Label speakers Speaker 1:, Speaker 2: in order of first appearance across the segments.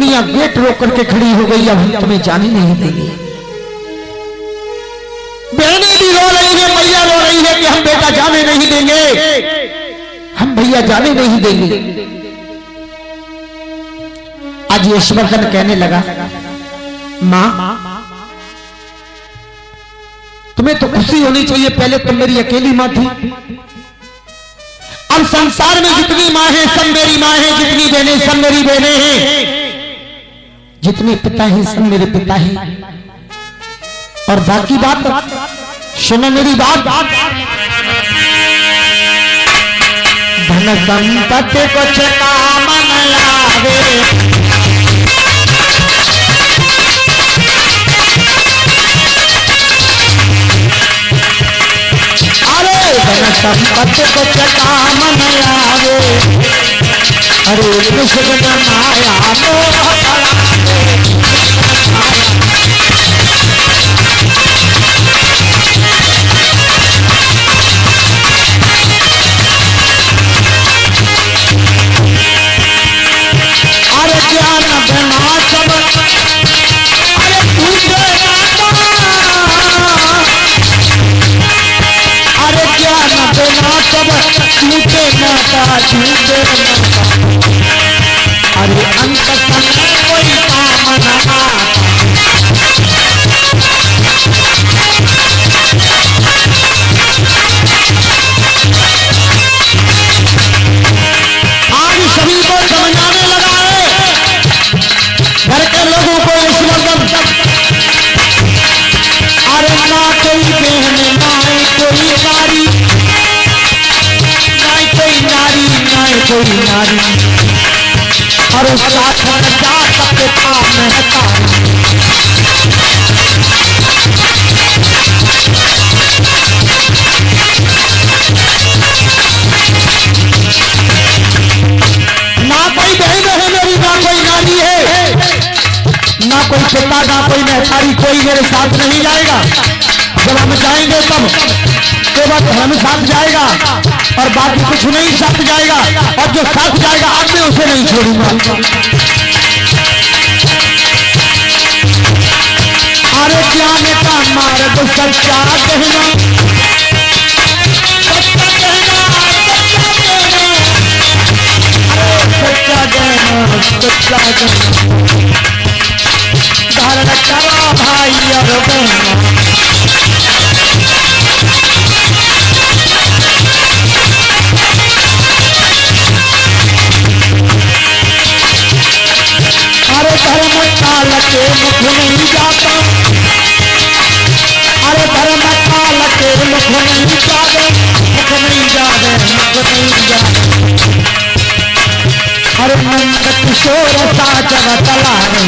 Speaker 1: पत्नियां गेट रोक करके खड़ी हो गई, अब हम तुम्हें जाने नहीं देंगे। बहनें भी रो रही है, मैया रो रही है कि हम बेटा जाने नहीं देंगे, हम भैया जाने नहीं देंगे। आज यशवर्धन कहने लगा, मां तुम्हें तो खुशी होनी चाहिए, पहले तुम मेरी अकेली मां थी, अब संसार में जितनी मां है सब मेरी मां है, जितनी बहनें सब मेरी बहनें हैं, जितने पिता हैं सब मेरे पिता हैं। और बाकी बात सुनो मेरी बात, धन संपत्ति कुछ काम न आवे, धन संपत्ति कुछ काम न आवे, अरे कृष्ण माया मोह अरे ज्ञान बिना सब अरे पूछे अरे ज्ञान बिना सब टूटे नाता झूठे नाता, अरे अंत समय कोई काम न आता। आज सभी को समझाने लगा है, घर के लोगों को यशवर्धन, अरे ना कोई बहन ना कोई नारी, ना कोई नारी ना कोई नारी, और साथ में जा सकते था महतारी। ना कोई बहन है मेरी, ना कोई नारी है, ना कोई पिता ना कोई महतारी, कोई मेरे साथ नहीं जाएगा। जब हम जाएंगे तब केवल हम साथ जाएगा और बाकी कुछ नहीं साथ जाएगा, और जो साथ जाएगा अब मैं उसे नहीं छोड़ूंगा। अरे ज्ञान का मार्ग सच्चा कहना, सच्चा कहना, सच्चा कहना, सच्चा कहना, धारण करो भाई और बहना। अरे धर्म काल के मुख नहीं जाता, अरे धर्म काल के मुख नहीं जावे, मुख नहीं जावे, मुख नहीं जावे। अरे नंद किशोर सा जग चला रहे,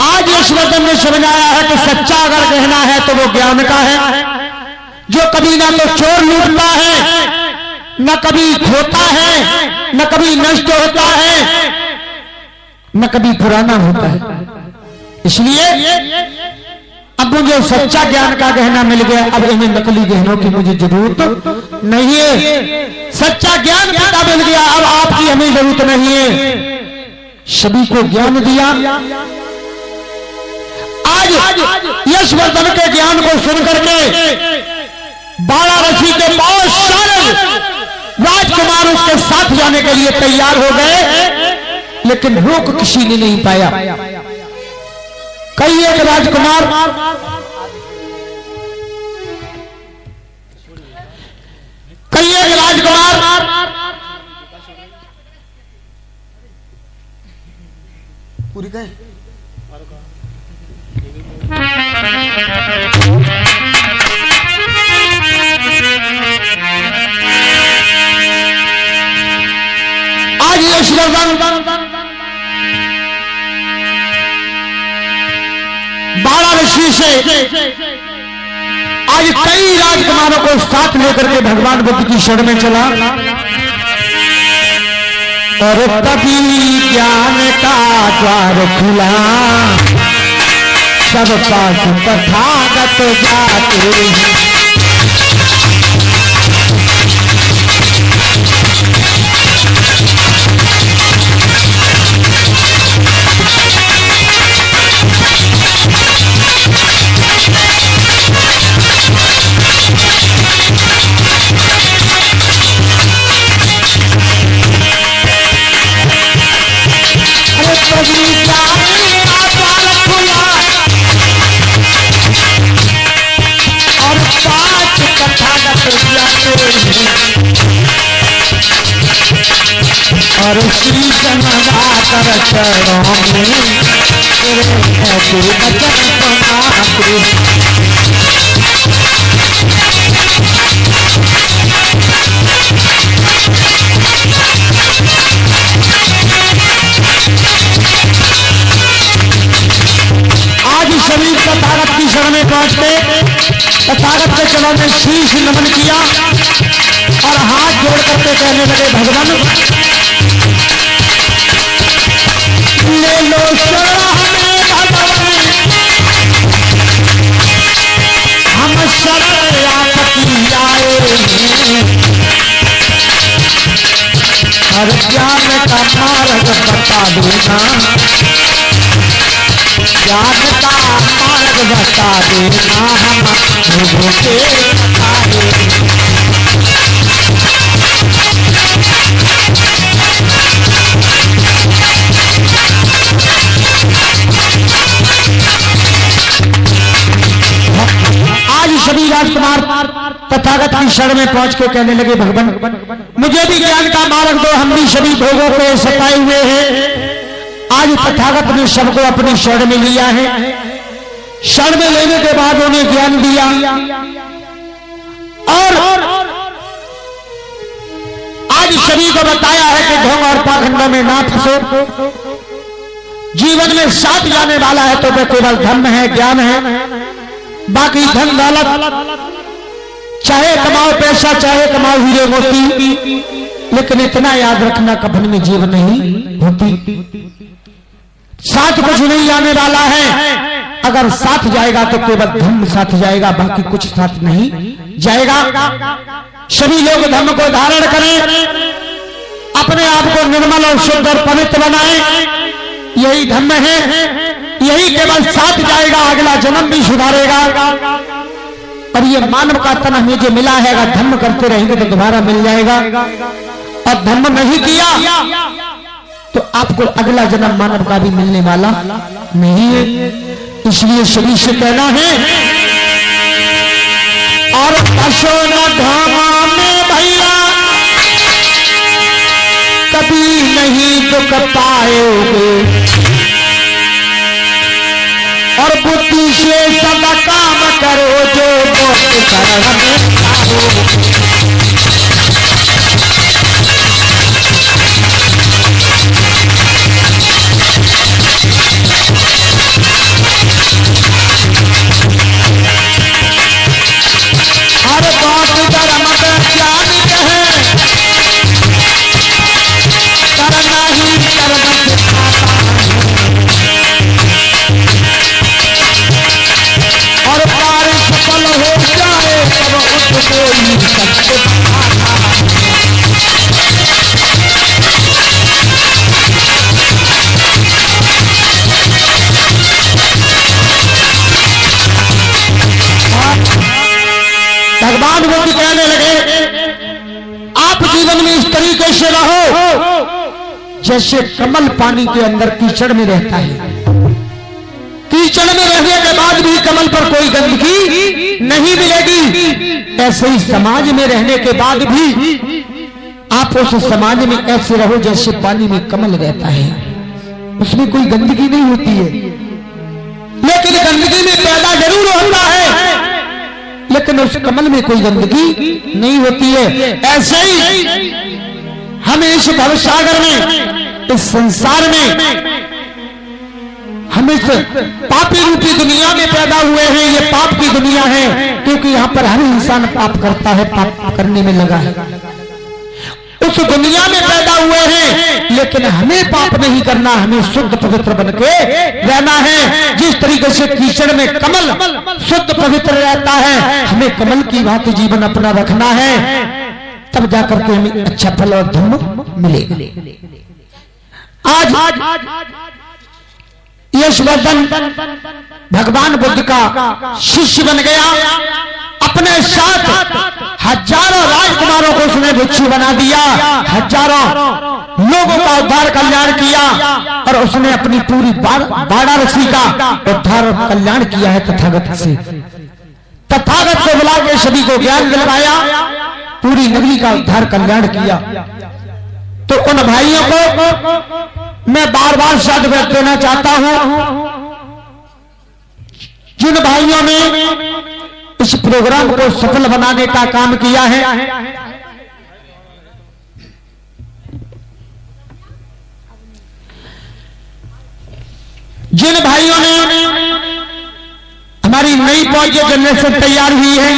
Speaker 1: आज यशवर्धन ने समझाया है कि सच्चा अगर कहना है तो वो ज्ञान का है, जो कभी ना तो चोर लूटता है, न कभी खोता है, न कभी नष्ट होता है, न कभी पुराना होता है। इसलिए अब मुझे सच्चा ज्ञान का गहना मिल गया, अब इन्हें नकली गहनों की मुझे जरूरत नहीं है। सच्चा ज्ञान पिता मिल गया, अब आपकी हमें जरूरत नहीं है। सभी को ज्ञान दिया। आज यशवर्धन के ज्ञान को सुन करके वाराणसी के बहुत सारे राजकुमार उसके साथ जाने के लिए तैयार हो गए, लेकिन रोक किसी ने नहीं पाया। कई एक राजकुमार पूरी गए आज यशवर्धन वाराणसी से आज कई राजकुमारों को साथ लेकर के भगवान बुद्ध की शरण में चला, और तभी ज्ञान का द्वार खुला, सब पास तथागत जाते हैं। और श्री कर चरणों में तेरे बचन बनाते। आज शरीर तथागत की शरण में पहुंचते तथागत के चरणों में शीश नमन किया और हाथ जोड़ करके कहने लगे, भगवान ले लो शरण हमें भगवान, हम शरण आपकी आए हैं। हर ज्ञान का मार्ग बता देना, ज्ञान का मार्ग बता देना, हम लोगों के बताए। आज सभी राजकुमार तथागत की शरण में पहुंच के कहने लगे, भगवान मुझे भी ज्ञान का मार्ग दो, हम भी सभी भोगों को सताए हुए हैं। आज तथागत ने सबको अपनी शरण में लिया है। शरण में लेने के बाद उन्हें ज्ञान दिया और आज सभी को बताया है कि ढोंग और पाखंडों में ना फंसो। जीवन में साथ जाने वाला है तो वह केवल धर्म है, ज्ञान है। बाकी धन दौलत चाहे कमाओ पैसा, चाहे कमाओ हीरे मोती, लेकिन इतना याद रखना कफन में जीव नहीं होती। साथ कुछ नहीं आने वाला है। अगर साथ जाएगा तो केवल धर्म साथ जाएगा, बाकी कुछ साथ नहीं जाएगा। सभी लोग धर्म को धारण करें, अपने आप को निर्मल और शुद्ध और पवित्र बनाएं। यही धर्म है, यही केवल साथ जाएगा, अगला जन्म भी सुधारेगा। और ये मानव का तन हमें जो मिला है, अगर धर्म करते रहेंगे तो दोबारा मिल जाएगा। और धर्म नहीं किया तो आपको अगला जन्म मानव का भी मिलने वाला नहीं है। इसलिए सभी से कहना है, और फंसो न धामा में भैया, कभी नहीं दुख पाओगे। और बुद्धि से सदा काम करो जो बहुत शरण में आओ। हर बात धर्म का ज्ञान कहे, करना ही कर्म सिखाता है। और कार्य सफल हो जाए तब उसको ही सत्य बताता भगवान वो भी कहने लगे, आप जीवन में इस तरीके से रहो जैसे कमल पानी के अंदर कीचड़ में रहता है। कीचड़ में रहने के बाद भी कमल पर कोई गंदगी नहीं मिलेगी। ऐसे ही समाज में रहने के बाद भी आप उस समाज में ऐसे रहो जैसे पानी में कमल रहता है, उसमें कोई गंदगी नहीं होती है। लेकिन गंदगी में पैदा जरूर होता है, लेकिन उस कमल में कोई गंदगी नहीं होती है। ऐसे ही हम इस भवसागर में, इस संसार में, हम इस पापी रूपी दुनिया में पैदा हुए हैं। ये पाप की दुनिया है क्योंकि यहाँ पर हर इंसान पाप करता है, पाप करने में लगा है। उस दुनिया में पैदा हुए हैं, लेकिन हमें पाप नहीं करना, हमें शुद्ध पवित्र बनके रहना है। जिस तरीके से कीचड़ में कमल शुद्ध पवित्र रहता है, हमें कमल की भांति जीवन अपना रखना है, तब जाकर के हमें अच्छा फल और धर्म मिलेगा। आज यशवर्धन भगवान बुद्ध का शिष्य बन गया, अपने साथ हजारों राजकुमारों को उसने भिक्षु बना दिया, हजारों लोगों का उद्धार कल्याण किया, और उसने अपनी पूरी वाराणसी का उद्धार कल्याण किया है तथागत से। तथागत को बुला के सभी को ज्ञान दिलवाया, पूरी नगरी का उद्धार कल्याण किया। तो उन भाइयों को मैं बार बार साधुवाद देना चाहता हूं, जिन भाइयों ने इस प्रोग्राम को सफल बनाने का काम किया है। जिन भाइयों ने हमारी नई फौज जनरेशन तैयार हुई है,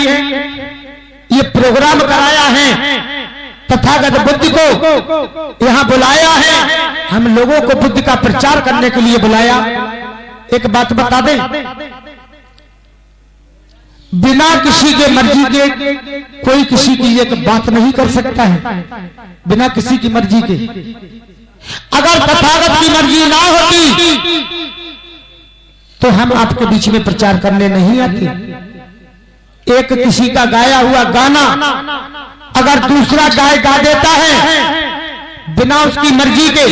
Speaker 1: ये प्रोग्राम कराया है, तथागत बुद्ध को यहां बुलाया है, हम लोगों को बुद्ध का प्रचार करने के लिए बुलाया। एक बात बता दें, बिना किसी के मर्जी के कोई किसी की एक बात नहीं कर सकता है, बिना किसी की मर्जी के। अगर तथागत की मर्जी ना होती तो हम आपके बीच में प्रचार करने नहीं आते। एक किसी का गाया हुआ गाना अगर दूसरा गाय गा देता है बिना उसकी मर्जी के,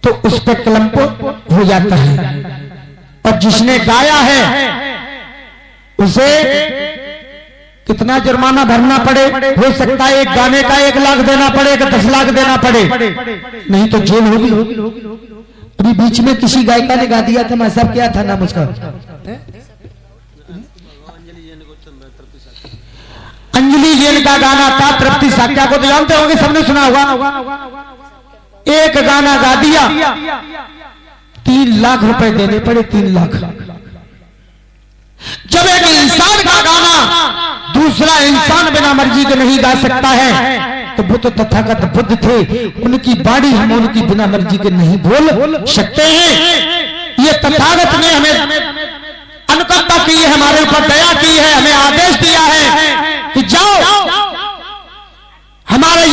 Speaker 1: तो उस पर कलंक हो जाता है, और जिसने गाया है उसे कितना जुर्माना भरना पड़े, हो सकता है एक गाने का 1 लाख देना पड़े, 10 लाख देना पड़े, नहीं तो जेल होगी। अभी बीच में किसी गायिका ने गा दिया था, मैं सब क्या था नाम उसका, अंजलि जैन का गाना था तृप्ति साक्या को तो जानते होंगे, सबने सुना होगा। एक गाना गा दिया, 3 लाख रुपए देने पड़े, 3 लाख। जब एक इंसान का गाना दूसरा इंसान बिना मर्जी के नहीं गा सकता है, तो वो तो तथागत बुद्ध थे, उनकी बाणी हम उनकी बिना मर्जी के नहीं बोल सकते हैं। ये तथागत ने हमें अनुकंपा की है, हमारे ऊपर दया की है, हमें आदेश दिया है कि जाओ हमारे